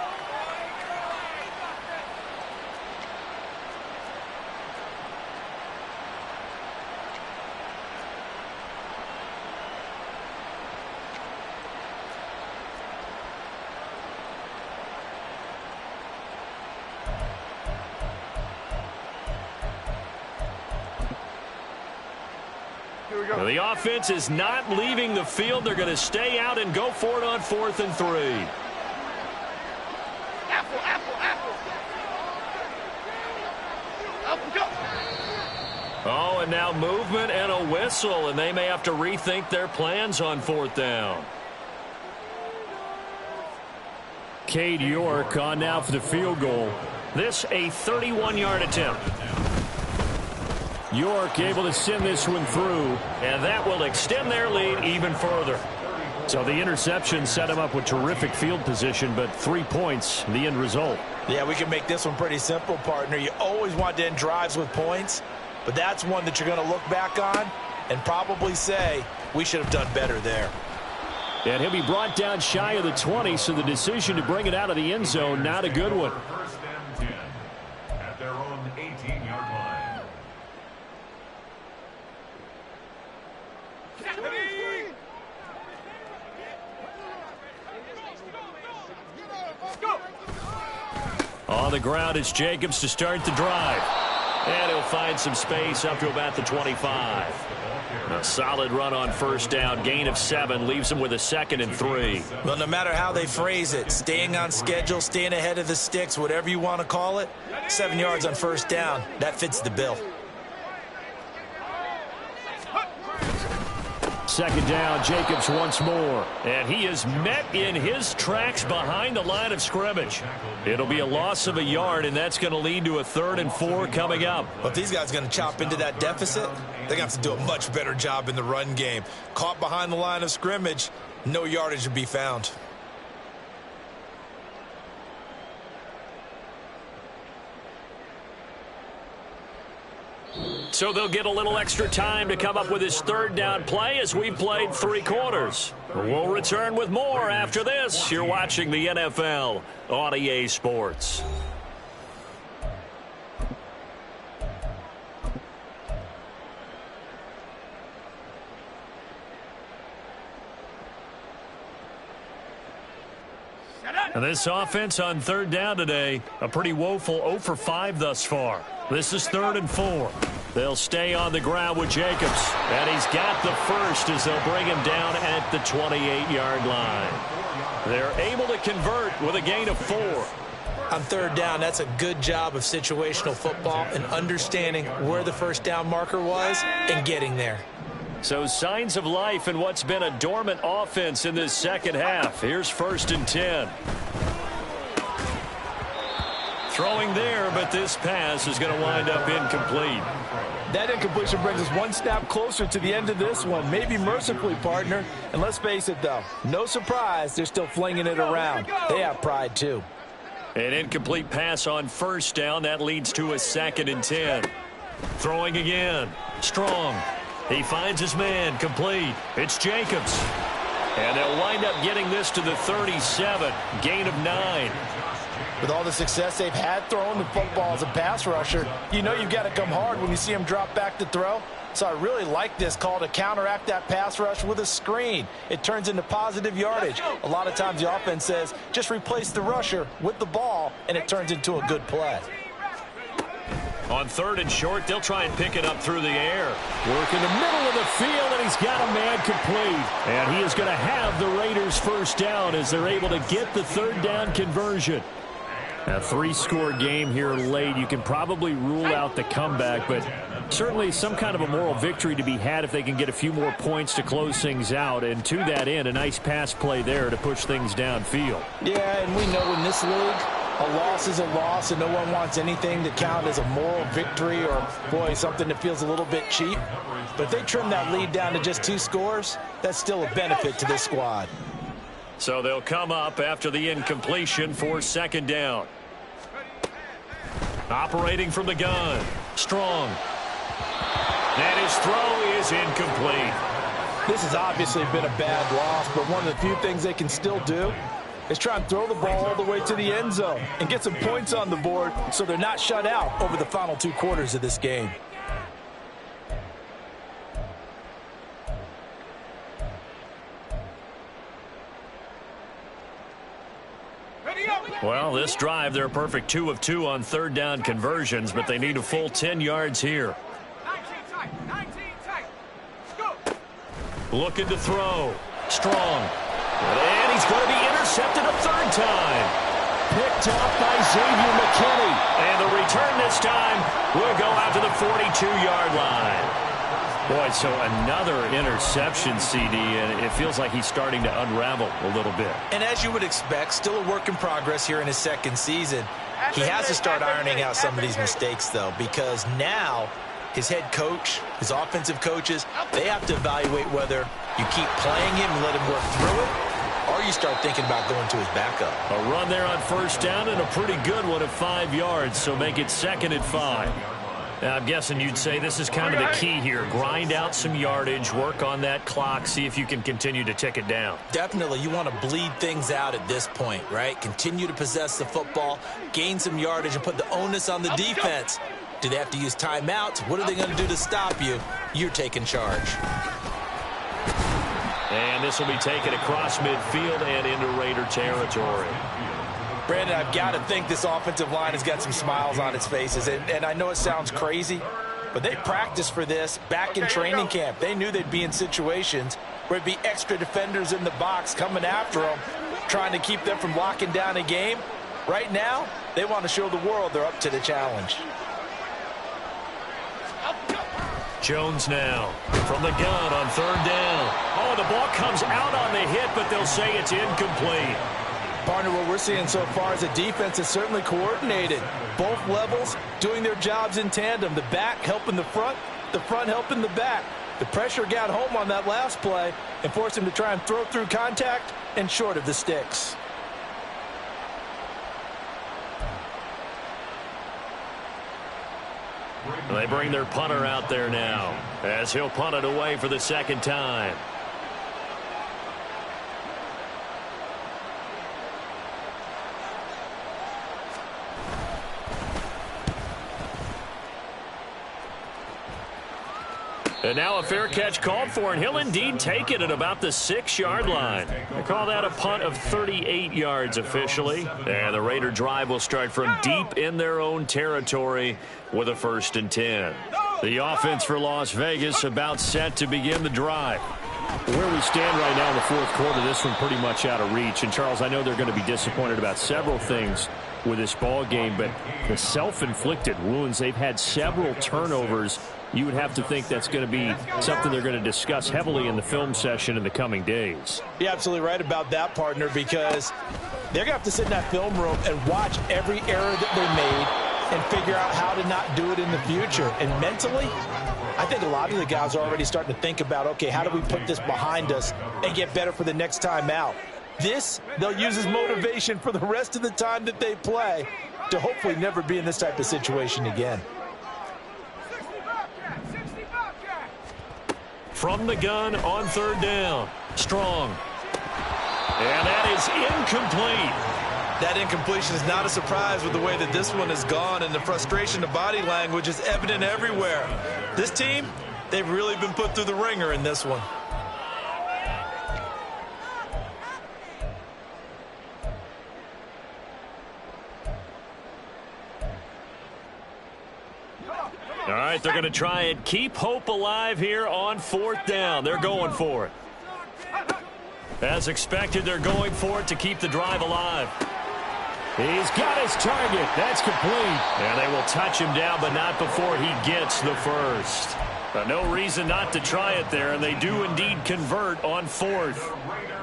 The offense is not leaving the field. They're going to stay out and go for it on 4th and 3. Apple, apple, apple. Apple, go. Oh, and now movement and a whistle, and they may have to rethink their plans on 4th down. Cade York on now for the field goal. This a 31-yard attempt. York able to send this one through, and that will extend their lead even further. So the interception set him up with terrific field position, but 3 points, the end result. Yeah, we can make this one pretty simple, partner. You always want to end drives with points, but that's one that you're going to look back on and probably say, we should have done better there. And he'll be brought down shy of the 20, so the decision to bring it out of the end zone, not a good one. 1st and 10 at their own 18-yard line. Go. On the ground, it's Jacobs to start the drive. And he'll find some space up to about the 25. A solid run on 1st down, gain of 7, leaves him with a 2nd and 3. Well, no matter how they phrase it, staying on schedule, staying ahead of the sticks, whatever you want to call it, 7 yards on 1st down, that fits the bill. 2nd down, Jacobs once more. And he is met in his tracks behind the line of scrimmage. It'll be a loss of a yard, and that's going to lead to a 3rd and 4 coming up. Well, if these guys are going to chop into that deficit, they're going to have to do a much better job in the run game. Caught behind the line of scrimmage, no yardage to be found. So they'll get a little extra time to come up with his 3rd down play as we've played 3 quarters. We'll return with more after this. You're watching the NFL on EA Sports. And this offense on 3rd down today, a pretty woeful 0 for 5 thus far. This is 3rd and 4. They'll stay on the ground with Jacobs. And he's got the first as they'll bring him down at the 28-yard line. They're able to convert with a gain of 4. On 3rd down, that's a good job of situational football and understanding where the 1st down marker was and getting there. So signs of life in what's been a dormant offense in this 2nd half. Here's 1st and 10. Throwing there, but this pass is going to wind up incomplete. That incompletion brings us one step closer to the end of this one. Maybe mercifully, partner. And let's face it, though, no surprise, they're still flinging it around. They have pride, too. An incomplete pass on 1st down. That leads to a 2nd and 10. Throwing again. Strong. He finds his man. Complete. It's Jacobs. And they'll wind up getting this to the 37. Gain of 9. With all the success they've had throwing the football as a pass rusher, you know you've got to come hard when you see them drop back to throw. So I really like this call to counteract that pass rush with a screen. It turns into positive yardage. A lot of times the offense says, just replace the rusher with the ball, and it turns into a good play. On 3rd and short, they'll try and pick it up through the air. Work in the middle of the field, and he's got a man complete. And he is going to have the Raiders 1st down as they're able to get the 3rd down conversion. A 3-score game here late. You can probably rule out the comeback, but certainly some kind of a moral victory to be had if they can get a few more points to close things out. And to that end, a nice pass play there to push things downfield. Yeah, and we know in this league, a loss is a loss, and no one wants anything to count as a moral victory or, boy, something that feels a little bit cheap. But if they trim that lead down to just 2 scores, that's still a benefit to this squad. So they'll come up after the incompletion for 2nd down. Operating from the gun. Strong. And his throw is incomplete. This has obviously been a bad loss, but one of the few things they can still do is try and throw the ball all the way to the end zone and get some points on the board so they're not shut out over the final 2 quarters of this game. Well, this drive, they're a perfect 2 of 2 on 3rd down conversions, but they need a full 10 yards here. 19 tight, 19 tight. Go. Looking to throw. Strong. And he's going to be intercepted a third time. Picked off by Xavier McKinney. And the return this time will go out to the 42-yard line. Boy, so another interception, CD, and it feels like he's starting to unravel a little bit. And as you would expect, still a work in progress here in his second season. He has to start ironing out some of these mistakes, though, because now his head coach, his offensive coaches, they have to evaluate whether you keep playing him and let him work through it, or you start thinking about going to his backup. A run there on first down and a pretty good one at 5 yards, so make it 2nd and 5. Now, I'm guessing you'd say this is kind of the key here. Grind out some yardage, work on that clock, see if you can continue to tick it down. Definitely, you want to bleed things out at this point, right? Continue to possess the football, gain some yardage, and put the onus on the defense. Do they have to use timeouts? What are they going to do to stop you? You're taking charge. And this will be taken across midfield and into Raider territory. Brandon, I've got to think this offensive line has got some smiles on its faces. And I know it sounds crazy, but they practiced for this back in training camp. They knew they'd be in situations where it'd be extra defenders in the box coming after them, trying to keep them from locking down a game. Right now, they want to show the world they're up to the challenge. Jones now from the gun on third down. Oh, the ball comes out on the hit, but they'll say it's incomplete. Partner, what we're seeing so far is a defense is certainly coordinated. Both levels doing their jobs in tandem. The back helping the front helping the back. The pressure got home on that last play and forced him to try and throw through contact and short of the sticks. They bring their punter out there now as he'll punt it away for the second time. And now a fair catch called for, and he'll indeed take it at about the 6-yard line. They call that a punt of 38 yards officially. And the Raider drive will start from deep in their own territory with a 1st and 10. The offense for Las Vegas about set to begin the drive. Where we stand right now in the fourth quarter, this one pretty much out of reach. And, Charles, I know they're going to be disappointed about several things with this ball game, but the self-inflicted wounds, they've had several turnovers. You would have to think that's going to be something they're going to discuss heavily in the film session in the coming days. You're absolutely right about that, partner, because they're going to have to sit in that film room and watch every error that they made and figure out how to not do it in the future. And mentally, I think a lot of the guys are already starting to think about, okay, how do we put this behind us and get better for the next time out? This, they'll use as motivation for the rest of the time that they play to hopefully never be in this type of situation again. From the gun on third down. Strong. And that is incomplete. That incompletion is not a surprise with the way that this one has gone, and the frustration of body language is evident everywhere. This team, they've really been put through the ringer in this one. All right, they're going to try and keep hope alive here on 4th down. They're going for it. As expected, they're going for it to keep the drive alive. He's got his target. That's complete. And they will touch him down, but not before he gets the first. No reason not to try it there, and they do indeed convert on 4th.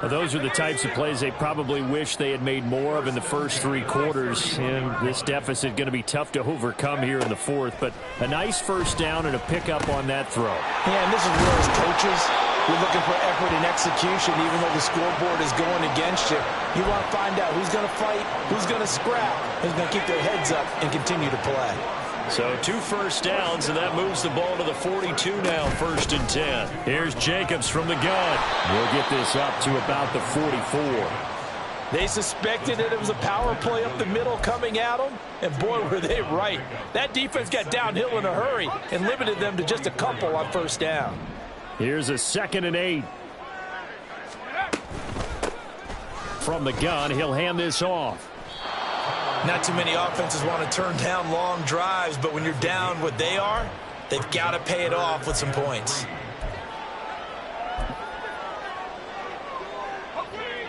Well, those are the types of plays they probably wish they had made more of in the first 3 quarters. And this deficit going to be tough to overcome here in the 4th. But a nice first down and a pickup on that throw. Yeah, and this is where as coaches, you're looking for effort and execution, even though the scoreboard is going against you. You want to find out who's going to fight, who's going to scrap, who's going to keep their heads up and continue to play. So 2 first downs, and that moves the ball to the 42 now, 1st and 10. Here's Jacobs from the gun. We'll get this up to about the 44. They suspected that it was a power play up the middle coming at them, and boy, were they right. That defense got downhill in a hurry and limited them to just a couple on first down. Here's a 2nd and 8. From the gun, he'll hand this off. Not too many offenses want to turn down long drives, but when you're down what they are, they've got to pay it off with some points.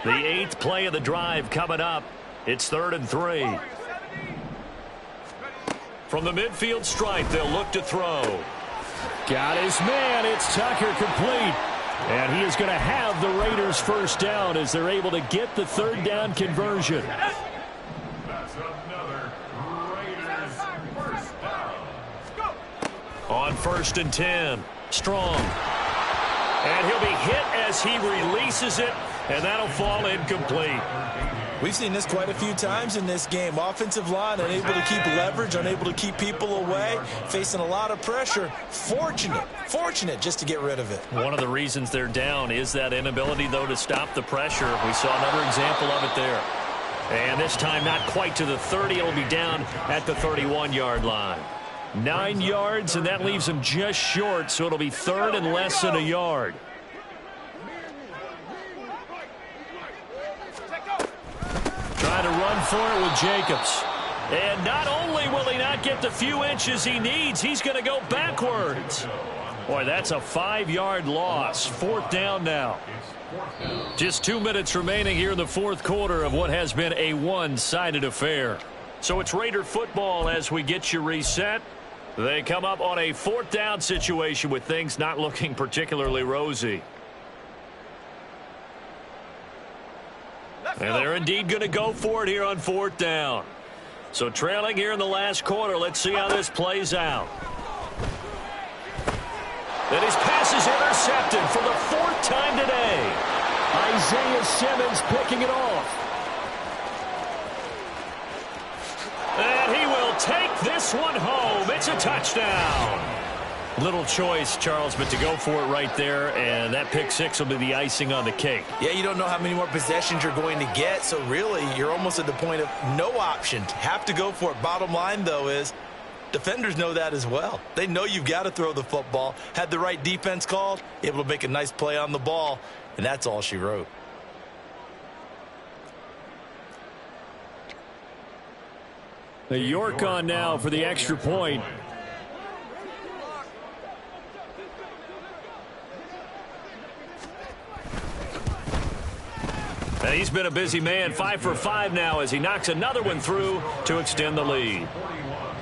The 8th play of the drive coming up. It's 3rd and 3. From the midfield stripe, they'll look to throw. Got his man. It's Tucker, complete. And he is going to have the Raiders first down as they're able to get the 3rd down conversion. That's another Raiders first down. On 1st and 10, Strong. And he'll be hit as he releases it, and that'll fall incomplete. We've seen this quite a few times in this game. Offensive line unable to keep leverage, unable to keep people away, facing a lot of pressure. Fortunate just to get rid of it. One of the reasons they're down is that inability, though, to stop the pressure. We saw another example of it there. And this time not quite to the 30. It'll be down at the 31-yard line. 9 yards, and that leaves him just short, so it'll be 3rd and less than a yard. Trying to run for it with Jacobs. And not only will he not get the few inches he needs, he's going to go backwards. Boy, that's a 5-yard loss. 4th down now. Just 2 minutes remaining here in the 4th quarter of what has been a one-sided affair. So it's Raider football as we get you reset. They come up on a 4th down situation with things not looking particularly rosy. And they're indeed going to go for it here on 4th down. So trailing here in the last quarter. Let's see how this plays out. And his pass is intercepted for the 4th time today. Isaiah Simmons picking it off. And he will take this one home. It's a touchdown. Little choice, Charles, but to go for it right there, and that pick 6 will be the icing on the cake. Yeah, you don't know how many more possessions you're going to get, so really you're almost at the point of no option. Have to go for it. Bottom line, though, is defenders know that as well. They know you've got to throw the football. Had the right defense called, able to make a nice play on the ball, and that's all she wrote. The York on now for the extra point. And he's been a busy man. 5 for 5 now as he knocks another one through to extend the lead. 41.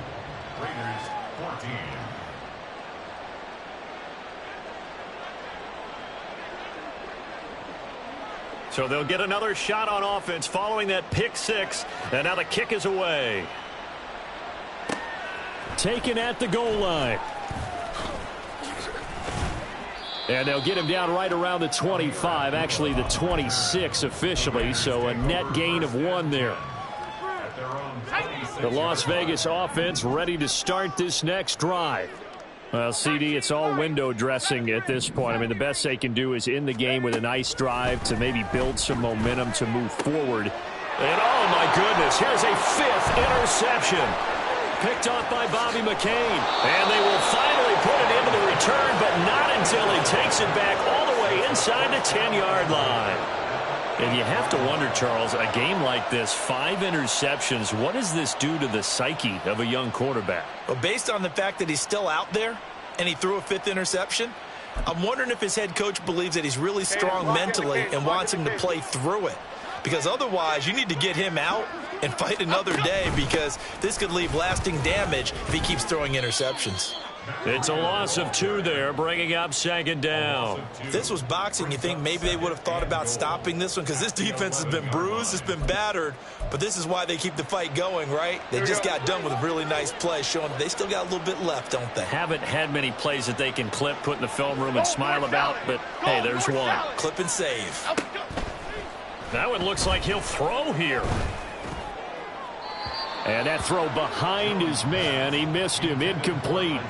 Raiders 14. So they'll get another shot on offense following that pick 6. And now the kick is away. Taken at the goal line. And they'll get him down right around the 25, actually the 26 officially, so a net gain of 1 there. The Las Vegas offense ready to start this next drive. Well, CD, it's all window dressing at this point. I mean, the best they can do is in the game with a nice drive to maybe build some momentum to move forward. And oh my goodness, here's a 5th interception. Picked off by Bobby McCain. And they will finally put it into the return, but not until he takes it back all the way inside the 10-yard line. And you have to wonder, Charles, a game like this, 5 interceptions, what does this do to the psyche of a young quarterback? Well, based on the fact that he's still out there and he threw a 5th interception, I'm wondering if his head coach believes that he's really strong mentally and wants him to play through it. Because otherwise, you need to get him out and fight another day, because this could leave lasting damage if he keeps throwing interceptions. It's a loss of 2 there, bringing up 2nd down. If this was boxing, you think maybe they would have thought about stopping this one, because this defense has been bruised, it's been battered, but this is why they keep the fight going, right? They just got done with a really nice play, showing they still got a little bit left, don't they? Haven't had many plays that they can clip, put in the film room, and smile about, but hey, there's one. Clip and save. That one looks like he'll throw here. And that throw behind his man, he missed him, incomplete.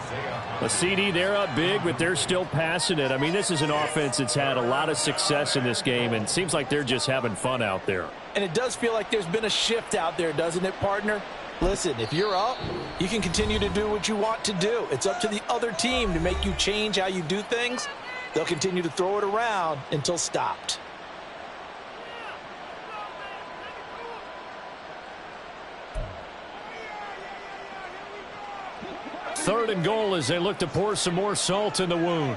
A CD, they're up big, but they're still passing it. I mean, this is an offense that's had a lot of success in this game, and it seems like they're just having fun out there. And it does feel like there's been a shift out there, doesn't it, partner? Listen, if you're up, you can continue to do what you want to do. It's up to the other team to make you change how you do things. They'll continue to throw it around until stopped. Third and goal as they look to pour some more salt in the wound.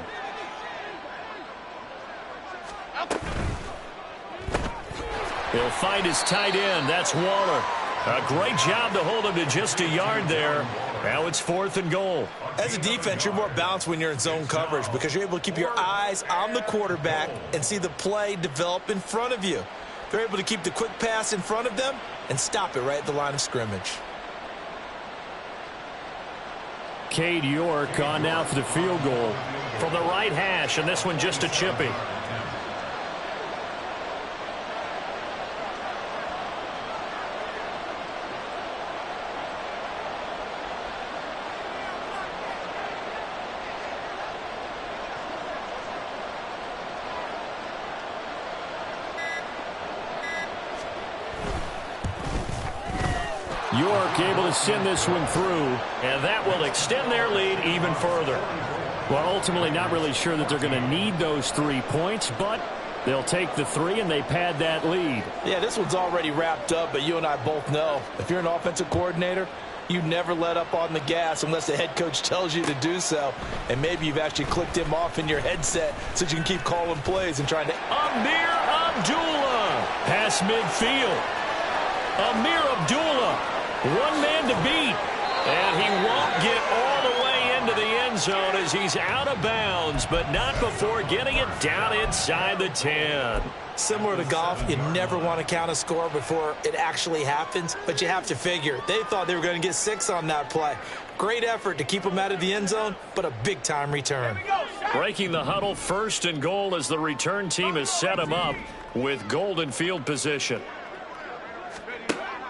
He'll find his tight end. That's Waller. A great job to hold him to just a yard there. Now it's 4th and goal. As a defense, you're more balanced when you're in zone coverage because you're able to keep your eyes on the quarterback and see the play develop in front of you. They're able to keep the quick pass in front of them and stop it right at the line of scrimmage. Cade York on now for the field goal from the right hash, and this one just a chippy. York able to send this one through, and that will extend their lead even further. Well, ultimately not really sure that they're going to need those 3 points, but they'll take the 3 and they pad that lead. Yeah, this one's already wrapped up, but you and I both know if you're an offensive coordinator, you never let up on the gas unless the head coach tells you to do so. And maybe you've actually clicked him off in your headset so you can keep calling plays and trying to... Amir Abdullah, pass midfield. Amir Abdullah. One man to beat, and he won't get all the way into the end zone as he's out of bounds, but not before getting it down inside the 10. Similar to golf, you never want to count a score before it actually happens, but you have to figure. They thought they were going to get 6 on that play. Great effort to keep them out of the end zone, but a big-time return. Breaking the huddle, 1st and goal as the return team has set him up with golden field position.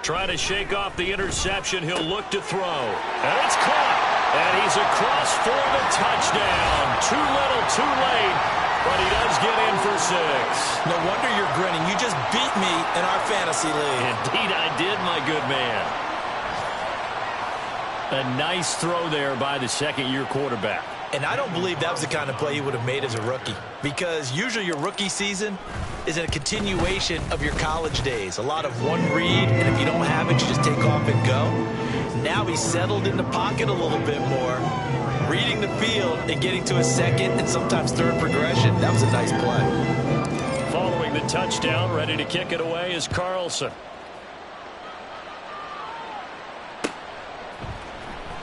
Trying to shake off the interception. He'll look to throw. And it's caught. And he's across for the touchdown. Too little, too late. But he does get in for 6. No wonder you're grinning. You just beat me in our fantasy league. Indeed I did, my good man. A nice throw there by the second-year quarterback. And I don't believe that was the kind of play he would have made as a rookie, because usually your rookie season is a continuation of your college days. A lot of one read, and if you don't have it, you just take off and go. Now he's settled in the pocket a little bit more, reading the field and getting to a second and sometimes third progression. That was a nice play. Following the touchdown, ready to kick it away is Carlson.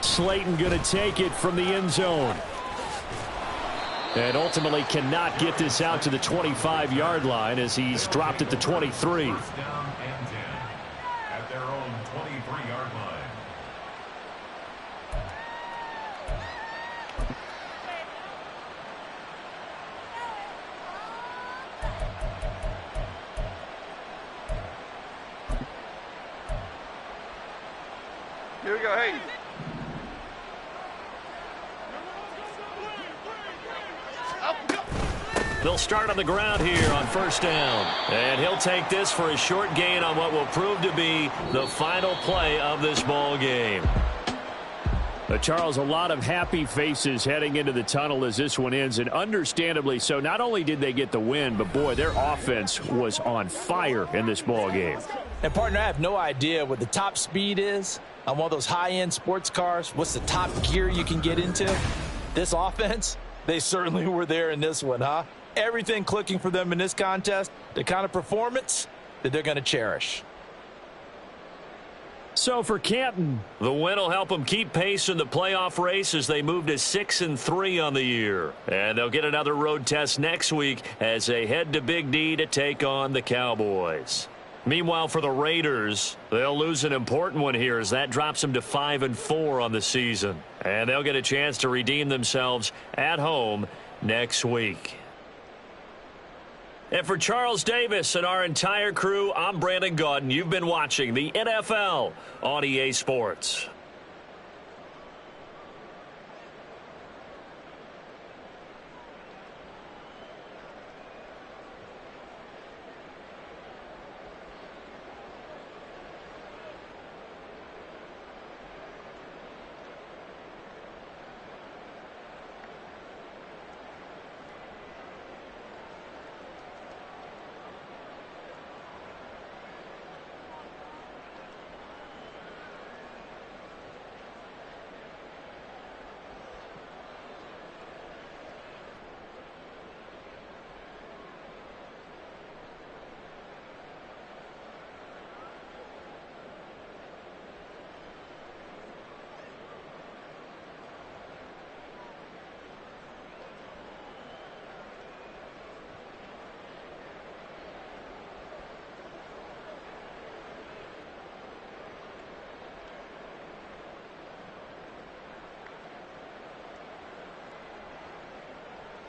Slayton going to take it from the end zone. And ultimately cannot get this out to the 25-yard line as he's dropped at the 23. Down and 10 at their own 23-yard line. Here we go, hey. They'll start on the ground here on 1st down. And he'll take this for a short gain on what will prove to be the final play of this ball game. But Charles, a lot of happy faces heading into the tunnel as this one ends, and understandably so. Not only did they get the win, but boy, their offense was on fire in this ball game. And partner, I have no idea what the top speed is on one of those high-end sports cars. What's the top gear you can get into? This offense, they certainly were there in this one, huh? Everything clicking for them in this contest, the kind of performance that they're going to cherish. So for Kttn, the win will help them keep pace in the playoff race as they move to 6-3 on the year. And they'll get another road test next week as they head to Big D to take on the Cowboys. Meanwhile, for the Raiders, they'll lose an important one here as that drops them to 5-4 on the season. And they'll get a chance to redeem themselves at home next week. And for Charles Davis and our entire crew, I'm Brandon Gaudin. You've been watching the NFL on EA Sports.